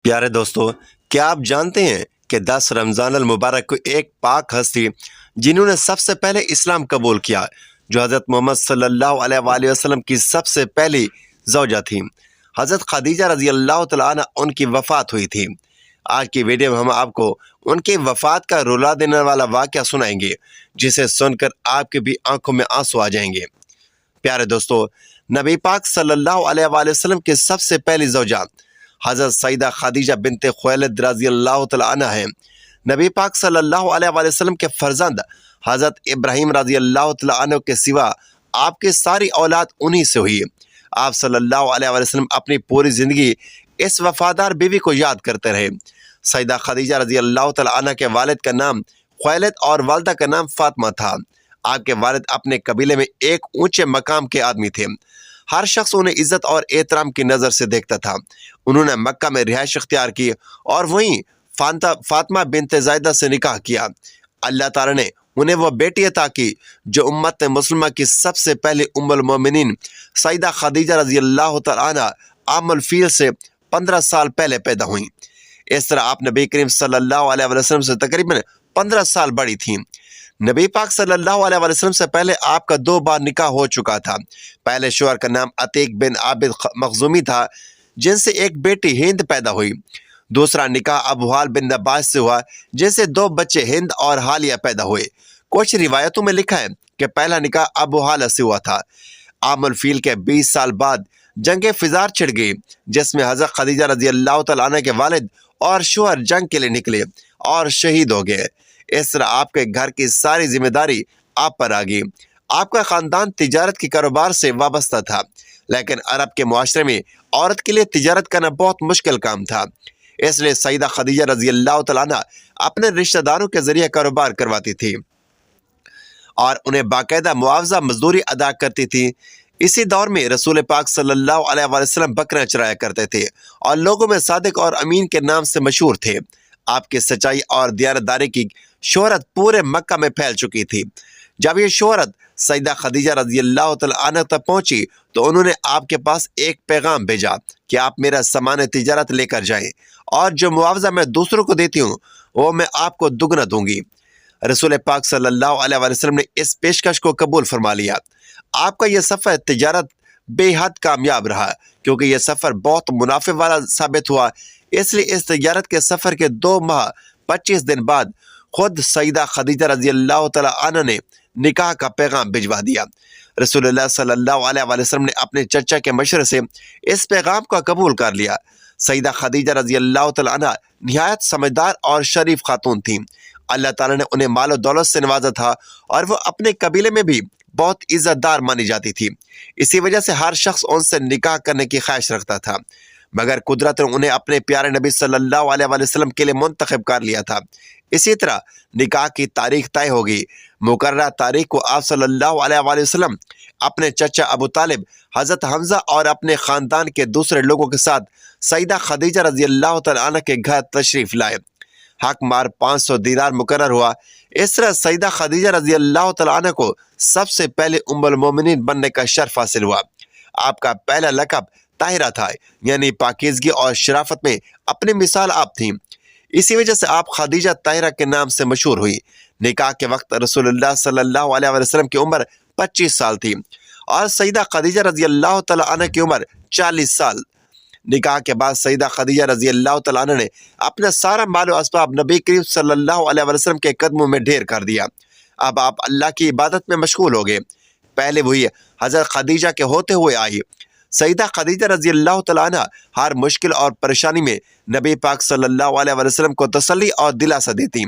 پیارے دوستو، کیا آپ جانتے ہیں کہ 10 رمضان المبارک کو ایک پاک ہستی جنہوں نے سب سے پہلے اسلام قبول کیا، جو حضرت محمد صلی اللہ علیہ وآلہ وسلم کی سب سے پہلی زوجہ تھی، حضرت خدیجہ رضی اللہ تعالیٰ عنہ، ان کی وفات ہوئی تھی۔ آج کی ویڈیو میں ہم آپ کو ان کی وفات کا رلا دینے والا واقعہ سنائیں گے، جسے سن کر آپ کی بھی آنکھوں میں آنسو آ جائیں گے۔ پیارے دوستو، نبی پاک صلی اللہ علیہ وآلہ وسلم کی سب سے پہلی زوجہ حضرت سیدہ خدیجہ بنت خویلد رضی اللہ تعالیٰ عنہ ہیں۔ نبی پاک صلی اللہ علیہ وآلہ وسلم کے فرزند حضرت ابراہیم رضی اللہ تعالیٰ عنہ کے سوا آپ کی ساری اولاد انہی سے ہوئی۔ آپ صلی اللہ علیہ وآلہ وسلم اپنی پوری زندگی اس وفادار بیوی کو یاد کرتے رہے۔ سیدہ خدیجہ رضی اللہ تعالیٰ عنہ کے والد کا نام خویلد اور والدہ کا نام فاطمہ تھا۔ آپ کے والد اپنے قبیلے میں ایک اونچے مقام کے آدمی تھے۔ ہر شخص انہیں عزت اور احترام کی نظر سے دیکھتا تھا۔ انہوں نے مکہ میں رہائش اختیار کی اور وہیں فاطمہ بنت زیدہ سے نکاح کیا۔ اللہ تعالیٰ نے انہیں وہ بیٹی عطا کی جو امت مسلمہ کی سب سے پہلی ام المومنین سیدہ خدیجہ رضی اللہ تعالیٰ عنہ عام الفیل سے 15 سال پہلے پیدا ہوئیں۔ اس طرح آپ نبی کریم صلی اللہ علیہ وسلم سے تقریباً 15 سال بڑی تھیں۔ نبی پاک صلی اللہ علیہ وسلم سے پہلے آپ کا 2 بار نکاح ہو چکا تھا۔ پہلے شوہر کا نام عتیق بن عابد مخزومی تھا، جن سے ایک بیٹی ہند پیدا ہوئی۔ دوسرا نکاح ابوحال بن نباس سے ہوا، جن سے 2 بچے ہند اور حالیہ پیدا ہوئے۔ کچھ روایتوں میں لکھا ہے کہ پہلا نکاح ابوحال سے ہوا تھا۔ عام الفیل کے 20 سال بعد جنگ فزار چھڑ گئی، جس میں حضرت خدیجہ رضی اللہ تعالیٰ عنہ کے والد اور شوہر جنگ کے لیے نکلے اور شہید ہو گئے۔ اس طرح آپ کے گھر کی ساری ذمہ داری آپ پر آ گئی۔ آپ کا خاندان تجارت کے کاروبار سے وابستہ تھا، لیکن عرب کے معاشرے میں عورت کے لیے تجارت کرنا بہت مشکل کام تھا۔ اس لیے سیدہ خدیجہ رضی اللہ تعالیٰ عنہ اپنے رشتہ داروں کے ذریعے کاروبار کرواتی تھی اور انہیں باقاعدہ معاوضہ مزدوری ادا کرتی تھی۔ اسی دور میں رسول پاک صلی اللہ علیہ وآلہ وسلم بکریاں چرایا کرتے تھے اور لوگوں میں صادق اور امین کے نام سے مشہور تھے۔ آپ کی سچائی اور دیانتداری کی شہرت پورے مکہ میں پھیل چکی تھی۔ جب یہ شہرت سیدہ خدیجہ رضی اللہ تعالیٰ عنہ تک پہنچی تو انہوں نے آپ کے پاس ایک پیغام بھیجا کہ آپ میرا سامان تجارت لے کر جائیں اور جو معاوضہ میں دوسروں کو دیتی ہوں وہ میں آپ کو دگنا دوں گی۔ رسول پاک صلی اللہ علیہ وسلم نے اس پیشکش کو قبول فرما لیا۔ آپ کا یہ سفر تجارت بے حد کامیاب رہا، کیونکہ یہ سفر بہت منافع والا ثابت ہوا۔ اس لیے اس تجارت کے سفر کے 2 ماہ 25 دن بعد خود سیدہ خدیجہ رضی اللہ تعالیٰ عنہ نے نکاح کا پیغام بھجوا دیا۔ رسول اللہ صلی اللہ علیہ وسلم نے اپنے چچا کے مشورے سے اس پیغام کو قبول کر لیا۔ سیدہ خدیجہ رضی اللہ تعالیٰ عنہ نہایت سمجھدار اور شریف خاتون تھیں۔ اللہ تعالیٰ نے انہیں مال و دولت سے نوازا تھا اور وہ اپنے قبیلے میں بھی بہت عزت دار مانی جاتی تھی۔ اسی وجہ سے ہر شخص ان سے نکاح کرنے کی خواہش رکھتا تھا، مگر قدرت نے انہیں اپنے پیارے نبی صلی اللہ علیہ وسلم کے لیے منتخب کر لیا تھا۔ اسی طرح نکاح کی تاریخ طے ہوگی۔ مقررہ تاریخ کو آپ صلی اللہ علیہ وسلم اپنے چچا ابو طالب، حضرت حمزہ اور اپنے خاندان کے دوسرے لوگوں کے ساتھ سیدہ خدیجہ رضی اللہ تعالیٰ عنہ کے گھر تشریف لائے۔ حق مار 500 دینار مقرر ہوا۔ اس طرح سیدہ خدیجہ رضی اللہ تعالیٰ عنہ کو سب سے پہلے ام المومنین بننے کا شرف حاصل ہوا۔ آپ کا پہلا لقب طاہرہ تھا، یعنی پاکیزگی اور شرافت میں اپنی مثال آپ تھیں۔ اسی وجہ سے آپ خدیجہ طاہرہ کے نام سے مشہور ہوئی۔ نکاح کے وقت رسول اللہ صلی اللہ علیہ وسلم کی عمر 25 سال تھی اور سیدہ خدیجہ رضی اللہ تعالیٰ عنہ کی عمر 40 سال۔ نکاح کے بعد سیدہ خدیجہ رضی اللہ تعالیٰ عنہ نے اپنا سارا مال و اسباب نبی کریم صلی اللہ علیہ وسلم کے قدموں میں ڈھیر کر دیا۔ اب آپ اللہ کی عبادت میں مشغول ہو گئے۔ پہلے وہی حضرت خدیجہ کے ہوتے ہوئے آئی۔ سیدہ خدیجہ رضی اللہ تعالیٰ عنہ ہر مشکل اور پریشانی میں نبی پاک صلی اللہ علیہ وسلم کو تسلی اور دلاسا دیتی۔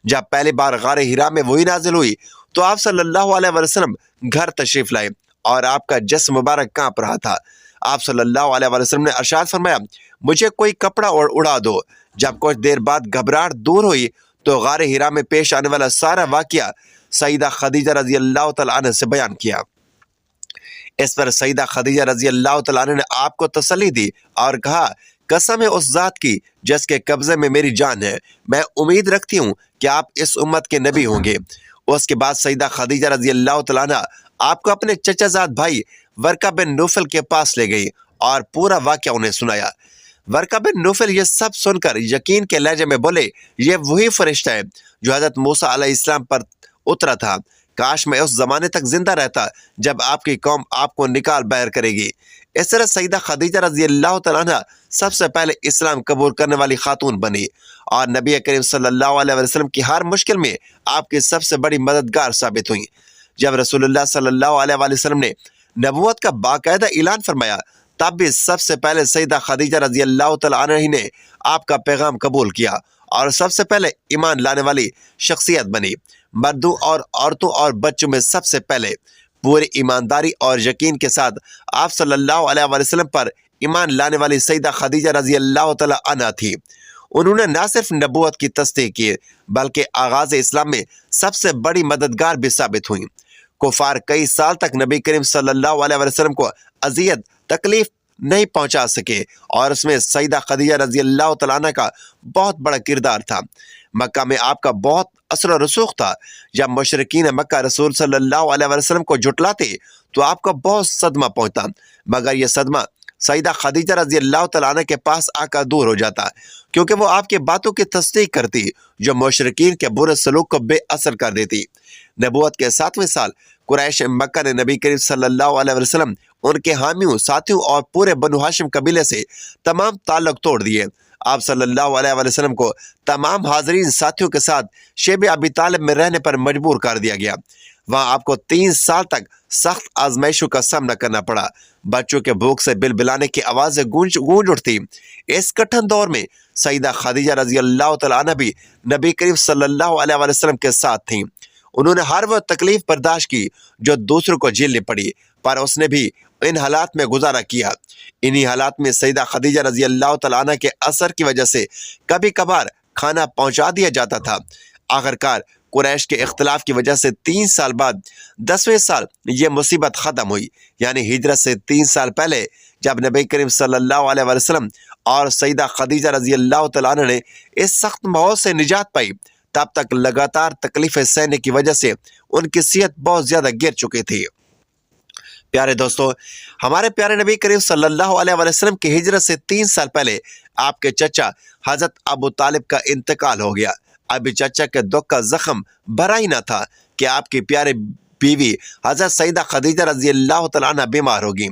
جب پہلی بار غار حرا میں وہی نازل ہوئی تو آپ صلی اللہ علیہ وسلم گھر تشریف لائے اور آپ کا جسم مبارک کانپ رہا تھا۔ آپ صلی اللہ علیہ وسلم نے ارشاد فرمایا، مجھے کوئی کپڑا اور اڑا دو۔ جب کچھ دیر بعد گھبراہٹ دور ہوئی تو غار حرا میں پیش آنے والا سارا واقعہ سیدہ خدیجہ رضی اللہ تعالیٰ عنہ سے بیان کیا۔ اس پر سیدہ خدیجہ رضی اللہ تعالیٰ عنہ نے آپ کو تسلی دی اور کہا، قسم ہے اس ذات کی جس کے قبضے میں میری جان ہے، میں امید رکھتی ہوں کہ آپ اس امت کے نبی ہوں گے۔ اس کے بعد سیدہ خدیجہ رضی اللہ تعالیٰ عنہ آپ کو اپنے چچا زاد بھائی ورقہ بن نوفل کے پاس لے گئی اور پورا واقعہ انہیں سنایا۔ ورقہ بن نوفل یہ سب سن کر یقین کے لہجے میں بولے، یہ وہی فرشتہ ہے جو حضرت موسیٰ علیہ السلام پر اترا تھا۔ کاش میں اس زمانے تک زندہ رہتا جب آپ کی قوم آپ کو نکال باہر کرے گی۔ اس طرح سیدہ خدیجہ رضی اللہ تعالیٰ عنہ سب سے پہلے اسلام قبول کرنے والی خاتون بنی اور نبی کریم صلی اللہ علیہ وسلم کی ہر مشکل میں آپ کی سب سے بڑی مددگار ثابت ہوئیں۔ جب رسول اللہ صلی اللہ علیہ وسلم نے نبوت کا باقاعدہ اعلان فرمایا، تب بھی سب سے پہلے سیدہ خدیجہ رضی اللہ تعالیٰ عنہ نے آپ کا پیغام قبول کیا اور سب سے پہلے ایمان لانے والی شخصیت بنی۔ مردوں اور عورتوں اور بچوں میں سب سے پہلے پوری ایمانداری اور یقین کے ساتھ آپ صلی اللہ علیہ وسلم پر ایمان لانے والی سیدہ خدیجہ رضی اللہ تعالیٰ عنہ تھی۔ انہوں نے نہ صرف نبوت کی تصدیق کی بلکہ آغاز اسلام میں سب سے بڑی مددگار بھی ثابت ہوئیں۔ کفار کئی سال تک نبی کریم صلی اللہ علیہ وسلم کو اذیت تکلیف نہیں پہنچا سکے اور اس میں سیدہ خدیجہ رضی اللہ تعالیٰ عنہ کا بہت بڑا کردار تھا۔ مکہ میں آپ کا بہت اثر و رسوخ تھا۔ جب مشرکین مکہ رسول صلی اللہ علیہ وسلم کو جھٹلاتے تو آپ کو بہت صدمہ پہنچتا، مگر یہ صدمہ سیدہ خدیجہ رضی اللہ تعالیٰ عنہ کے پاس آ کر دور ہو جاتا کیونکہ وہ آپ کی باتوں کی تصدیق کرتی جو مشرکین کے برے سلوک کو بے اثر کر دیتی۔ نبوت کے 7ویں سال قریش مکہ نے نبی کریم صلی اللہ علیہ وسلم، ان کے حامیوں، ساتھیوں اور پورے بنو ہاشم قبیلے سے تمام تعلق توڑ دیے۔ آپ صلی اللہ علیہ وسلم کو تمام حاضرین ساتھیوں کے ساتھ شیب ابی طالب میں رہنے پر مجبور کر دیا گیا۔ وہاں آپ کو 3 سال تک سخت آزمائشوں کا سامنا کرنا پڑا۔ بچوں کے بھوک سے بلبلانے کی آوازیں گونج اٹھتی۔ اس کٹھن دور میں سیدہ خدیجہ رضی اللہ تعالیٰ عنہ بھی نبی کریم صلی اللہ علیہ وسلم کے ساتھ تھیں۔ انہوں نے ہر وہ تکلیف برداشت کی جو دوسروں کو جھیلنی پڑی، پر اس نے بھی ان حالات میں گزارا کیا۔ انہی حالات میں سیدہ خدیجہ رضی اللہ تعالیٰ عنہ کے اثر کی وجہ سے کبھی کبھار کھانا پہنچا دیا جاتا تھا۔ آخرکار قریش کے اختلاف کی وجہ سے 3 سال بعد 10ویں سال یہ مصیبت ختم ہوئی، یعنی ہجرت سے 3 سال پہلے جب نبی کریم صلی اللہ علیہ وسلم اور سیدہ خدیجہ رضی اللہ تعالیٰ عنہ نے اس سخت ماحول سے نجات پائی، تب تک لگاتار تکلیفیں سہنے کی وجہ سے ان کی صحت بہت زیادہ گر چکی تھی۔ پیارے دوستو، ہمارے پیارے نبی کریم صلی اللہ علیہ وسلم کی ہجرت سے 3 سال پہلے آپ کے چچا حضرت ابو طالب کا انتقال ہو گیا۔ ابھی چچا کے دکھ کا زخم بھرا ہی نہ تھا کہ آپ کی پیارے بیوی حضرت سیدہ خدیجہ رضی اللہ تعالیٰ عنہ بیمار ہوگی۔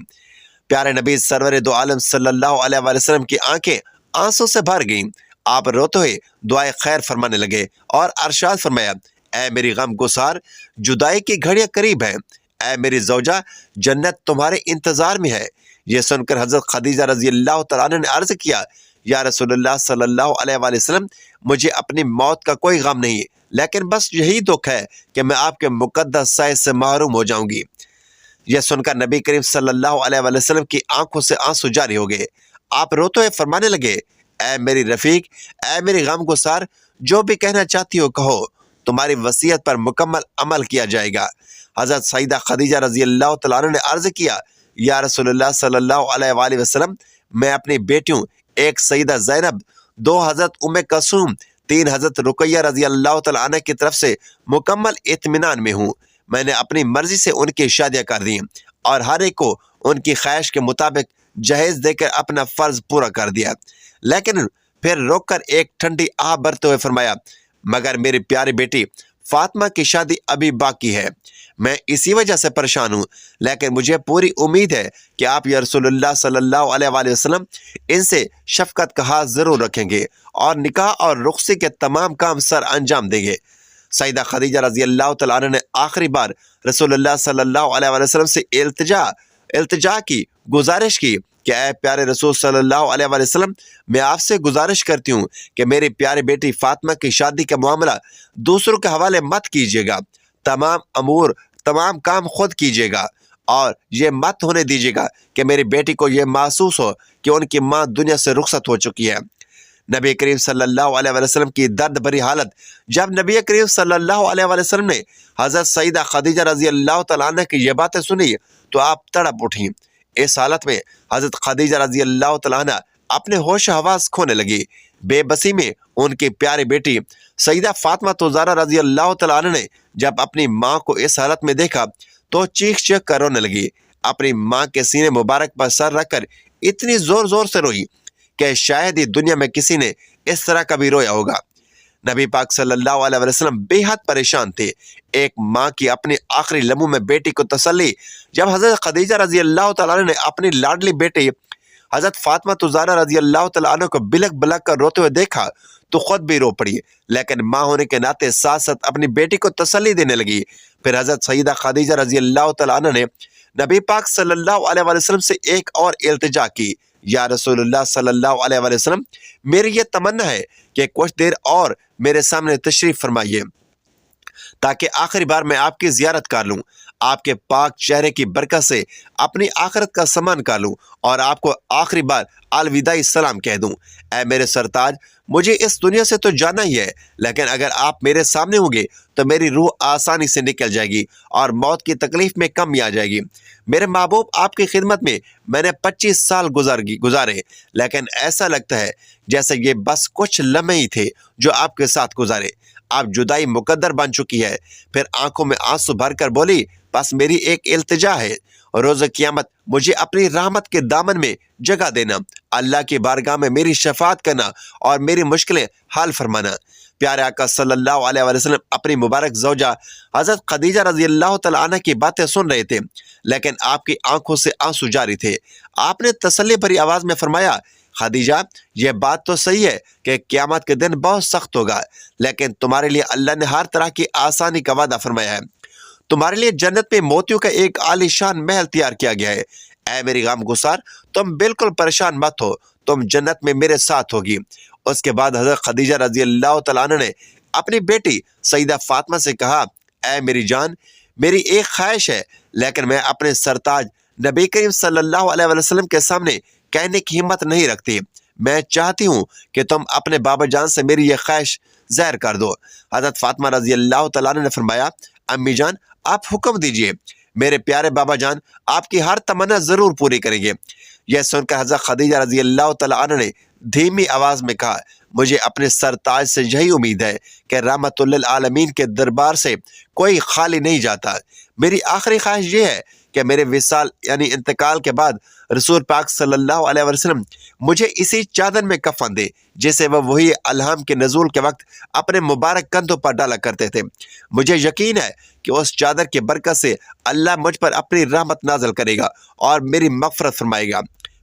پیارے نبی سرور دو عالم صلی اللہ علیہ وسلم کی آنکھیں آنسوں سے بھر گئیں۔ آپ روتے ہوئے دعائے خیر فرمانے لگے اور ارشاد فرمایا، اے میری غم گسار، جدائی کی گھڑیاں قریب ہیں، اے میری زوجہ، جنت تمہارے انتظار میں ہے۔ یہ سن کر حضرت خدیجہ رضی اللہ تعالیٰ عنہ نے عرض کیا، یا رسول اللہ صلی اللہ علیہ وسلم، مجھے اپنی موت کا کوئی غم نہیں، لیکن بس یہی دکھ ہے کہ میں آپ کے مقدس سائے سے محروم ہو جاؤں گی۔ یہ سن کر نبی کریم صلی اللہ علیہ وسلم کی آنکھوں سے آنسو جاری ہو گئے۔ آپ روتے ہوئے فرمانے لگے، اے میری رفیق، اے میری غم گسار، جو بھی کہنا چاہتی ہو کہو، تمہاری وصیت پر مکمل عمل کیا جائے گا۔ حضرت سیدہ خدیجہ رضی اللہ تعالیٰ عنہ نے عرض کیا، یا رسول اللہ صلی اللہ علیہ وآلہ وسلم، میں اپنی بیٹیوں 1 سیدہ زینب، 2 حضرت ام کلثوم، 3 حضرت رقیہ رضی اللہ تعالیٰ عنہ کی طرف سے مکمل اطمینان میں ہوں۔ میں نے اپنی مرضی سے ان کی شادیاں کر دیں اور ہر ایک کو ان کی خواہش کے مطابق جہیز دے کر اپنا فرض پورا کر دیا۔ لیکن پھر روک کر ایک ٹھنڈی آہ بھرتے ہوئے فرمایا، مگر میری پیاری بیٹی فاطمہ کی شادی ابھی باقی ہے۔ میں اسی وجہ سے پریشان ہوں، لیکن مجھے پوری امید ہے کہ آپ یا رسول اللہ صلی اللہ علیہ وآلہ وسلم ان سے شفقت کا ہاتھ ضرور رکھیں گے اور نکاح اور رخصتی کے تمام کام سر انجام دیں گے۔ سیدہ خدیجہ رضی اللہ تعالیٰ عنہ نے آخری بار رسول اللہ صلی اللہ علیہ وآلہ وسلم سے التجا کی، گزارش کی کہ اے پیارے رسول صلی اللہ علیہ وآلہ وسلم، میں آپ سے گزارش کرتی ہوں کہ میری پیاری بیٹی فاطمہ کی شادی کا معاملہ دوسروں کے حوالے مت کیجیے گا، تمام کام خود کیجیے گا اور یہ مت ہونے دیجیے گا کہ میری بیٹی کو یہ محسوس ہو کہ ان کی ماں دنیا سے رخصت ہو چکی ہے۔ نبی کریم صلی اللہ علیہ وسلم کی درد بھری حالت جب نبی کریم صلی اللہ علیہ وسلم نے حضرت سیدہ خدیجہ رضی اللہ تعالیٰ عنہ کی یہ باتیں سنی تو آپ تڑپ اٹھیں۔ اس حالت میں حضرت خدیجہ رضی اللہ تعالیٰ عنہ اپنے ہوش حواس کھونے لگی۔ بے بسی میں ان کی پیاری بیٹی سیدہ فاطمہ زہرا رضی اللہ تعالیٰ عنہ نے جب اپنی ماں کو اس حالت میں دیکھا تو چیخ کر رونے لگی۔ اپنی ماں کے سینے مبارک پر سر رکھ کر اتنی زور سے روئی کہ شاید ہی دنیا میں کسی نے اس طرح کبھی رویا ہوگا۔ نبی پاک صلی اللہ علیہ وسلم بے حد پریشان تھے۔ ایک ماں کی اپنے آخری لمحوں میں بیٹی کو تسلی جب حضرت خدیجہ رضی اللہ تعالیٰ عنہ نے اپنی لاڈلی بیٹی حضرت فاطمہ الزہرا رضی اللہ تعالیٰ عنہ کو بلک بلک کر روتے ہوئے دیکھا تو خود بھی رو پڑی، لیکن ماں ہونے کے ناطے ساتھ ساتھ اپنی بیٹی کو تسلی دینے لگی۔ پھر حضرت سیدہ خدیجہ رضی اللہ تعالیٰ عنہ نے نبی پاک صلی اللہ علیہ وسلم سے ایک اور التجا کی، یا رسول اللہ صلی اللہ علیہ وسلم، میری یہ تمنا ہے کہ کچھ دیر اور میرے سامنے تشریف فرمائیے تاکہ آخری بار میں آپ کی زیارت کر لوں، آپ کے پاک چہرے کی برکت سے اپنی آخرت کا سامان کر لوں اور آپ کو آخری بار الوداعی سلام کہہ دوں۔ اے میرے سرتاج، مجھے اس دنیا سے تو جانا ہی ہے، لیکن اگر آپ میرے سامنے ہوں گے تو میری روح آسانی سے نکل جائے گی اور موت کی تکلیف میں کمی آ جائے گی۔ میرے محبوب، آپ کی خدمت میں میں نے 25 سال گزارے، لیکن ایسا لگتا ہے جیسے یہ بس کچھ لمحے ہی تھے جو آپ کے ساتھ گزارے۔ آپ جدائی مقدر بن چکی ہے۔ پھر آنکھوں میں آنسو بھر کر بولی، بس میری ایک التجا ہے، روز قیامت مجھے اپنی رحمت کے دامن میں جگہ دینا، اللہ کی بارگاہ میں میری شفاعت کرنا اور میری مشکلیں حل فرمانا۔ پیارے آقا صلی اللہ علیہ وسلم اپنی مبارک زوجہ حضرت خدیجہ رضی اللہ تعالیٰ عنہ کی باتیں سن رہے تھے، لیکن آپ کی آنکھوں سے آنسو جاری تھے۔ آپ نے تسلی بھری آواز میں فرمایا، خدیجہ، یہ بات تو صحیح ہے کہ قیامت کے دن بہت سخت ہوگا، لیکن تمہارے لیے اللہ نے ہر طرح کی آسانی کا وعدہ فرمایا ہے۔ تمہارے لیے جنت میں موتیوں کا ایک عالیشان محل تیار کیا گیا ہے۔ اے میری غم گسار، تم بالکل پریشان مت ہو، تم جنت میں میرے ساتھ ہوگی۔ اس کے بعد حضرت خدیجہ رضی اللہ تعالیٰ عنہ نے اپنی بیٹی سیدہ فاطمہ سے کہا، اے میری جان، میری ایک خواہش ہے، لیکن میں اپنے سرتاج نبی کریم صلی اللہ علیہ وسلم کے سامنے کہنے کی ہمت نہیں رکھتی۔ میں چاہتی ہوں کہ تم اپنے بابا جان سے میری یہ خواہش ظاہر کر دو۔ حضرت فاطمہ رضی اللہ تعالیٰ عنہ نے فرمایا، امی جان، آپ حکم دیجئے، میرے پیارے بابا جان آپ کی ہر تمنا ضرور پوری کریں گے۔ یہ سن کر حضرت خدیجہ رضی اللہ تعالیٰ عنہ نے دھیمی آواز میں کہا، مجھے اپنے سرتاج سے یہی امید ہے کہ رحمت للعالمین کے دربار سے کوئی خالی نہیں جاتا۔ میری آخری خواہش یہ ہے کہ میرے وصال یعنی انتقال کے بعد رسول پاک صلی اللہ علیہ وسلم مجھے اسی چادر میں کفن دے جسے وہ وہی الہام کے نزول کے وقت اپنے مبارک کندھوں پر ڈالا کرتے تھے۔ مجھے یقین ہے کہ اس چادر کی برکت سے اللہ مجھ پر اپنی رحمت نازل کرے گا اور میری مغفرت فرمائے گا۔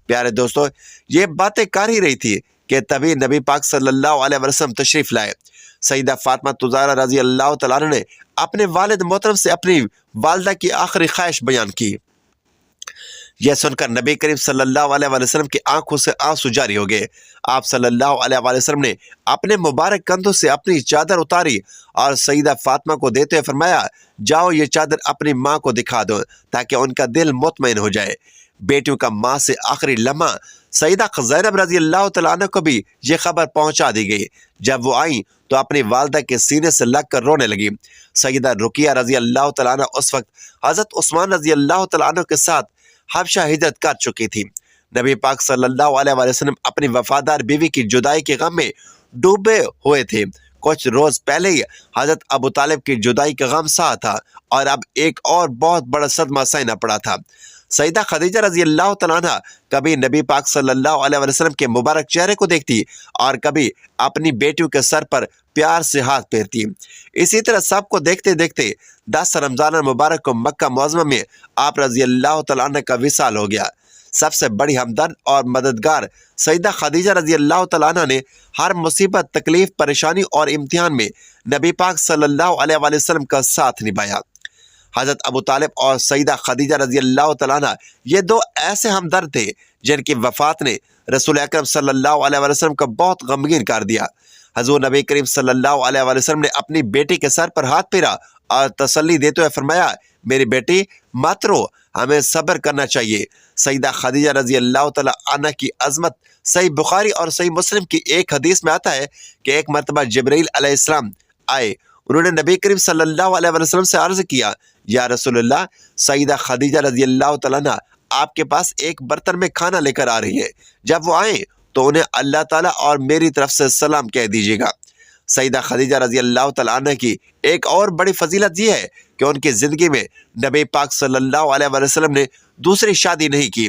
پیارے دوستو، یہ باتیں کر ہی رہی تھی کہ تبھی نبی پاک صلی اللہ علیہ وسلم تشریف لائے۔ سیدہ فاطمہ الزہرا رضی اللہ تعالیٰ عنہ نے اپنے والد محترم سے اپنی والدہ کی آخری خواہش بیان کی۔ یہ سن کر نبی کریم صلی اللہ علیہ وسلم کی آنکھوں سے آنسو جاری ہو گئے۔ آپ صلی اللہ علیہ وسلم نے اپنے مبارک کندھوں سے اپنی چادر اتاری اور سیدہ فاطمہ کو دیتے ہوئے فرمایا، جاؤ یہ چادر اپنی ماں کو دکھا دو تاکہ ان کا دل مطمئن ہو جائے۔ بیٹیوں کا ماں سے آخری لمحہ سیدہ زینب رضی اللہ تعالیٰ عنہ کو بھی یہ خبر پہنچا دی گئی۔ جب وہ آئیں تو اپنی والدہ کے سینے سے لگ کر رونے لگی۔ سیدہ رقیہ رضی اللہ تعالیٰ عنہ اس وقت حضرت عثمان رضی اللہ تعالیٰ عنہ کے ساتھ حبشہ ہجرت کر چکی تھی۔ نبی پاک صلی اللہ علیہ وسلم اپنی وفادار بیوی کی جدائی کے غم میں ڈوبے ہوئے تھے۔ کچھ روز پہلے ہی حضرت ابو طالب کی جدائی کا غم سہا تھا اور اب ایک اور بہت بڑا صدمہ سہنا پڑا تھا۔ سیدہ خدیجہ رضی اللہ تعالیٰ عنہ کبھی نبی پاک صلی اللہ علیہ وسلم کے مبارک چہرے کو دیکھتی اور کبھی اپنی بیٹیوں کے سر پر پیار سے ہاتھ پھیرتی۔ اسی طرح سب کو دیکھتے دیکھتے 10 رمضان المبارک کو مکہ معظمہ میں آپ رضی اللہ تعالیٰ عنہ کا وصال ہو گیا۔ سب سے بڑی ہمدرد اور مددگار سیدہ خدیجہ رضی اللہ تعالیٰ عنہ نے ہر مصیبت، تکلیف، پریشانی اور امتحان میں نبی پاک صلی اللہ علیہ وسلم کا ساتھ نبھایا۔ حضرت ابو طالب اور سیدہ خدیجہ رضی اللہ تعالیٰ عنہ یہ دو ایسے ہمدرد تھے جن کی وفات نے رسول اکرم صلی اللہ علیہ وسلم کو بہت غمگین کر دیا۔ حضور نبی کریم صلی اللہ علیہ وسلم نے اپنی بیٹی کے سر پر ہاتھ پھیرا اور تسلی دیتے ہوئے فرمایا، میری بیٹی مت رو، ہمیں صبر کرنا چاہیے۔ سیدہ خدیجہ رضی اللہ تعالیٰ عنہ کی عظمت صحیح بخاری اور صحیح مسلم کی ایک حدیث میں آتا ہے کہ ایک مرتبہ جبرائیل علیہ السلام آئے۔ انہوں نے نبی کریم صلی اللہ علیہ وسلم سے عرض کیا، یا رسول اللہ، سیدہ خدیجہ رضی اللہ تعالیٰ عنہ آپ کے پاس ایک برتن میں کھانا لے کر آ رہی ہے، جب وہ آئیں تو انہیں اللہ تعالیٰ اور میری طرف سے سلام کہہ دیجیے گا۔ سیدہ خدیجہ رضی اللہ تعالیٰ عنہ کی ایک اور بڑی فضیلت یہ ہے کہ ان کی زندگی میں نبی پاک صلی اللہ علیہ وسلم نے دوسری شادی نہیں کی۔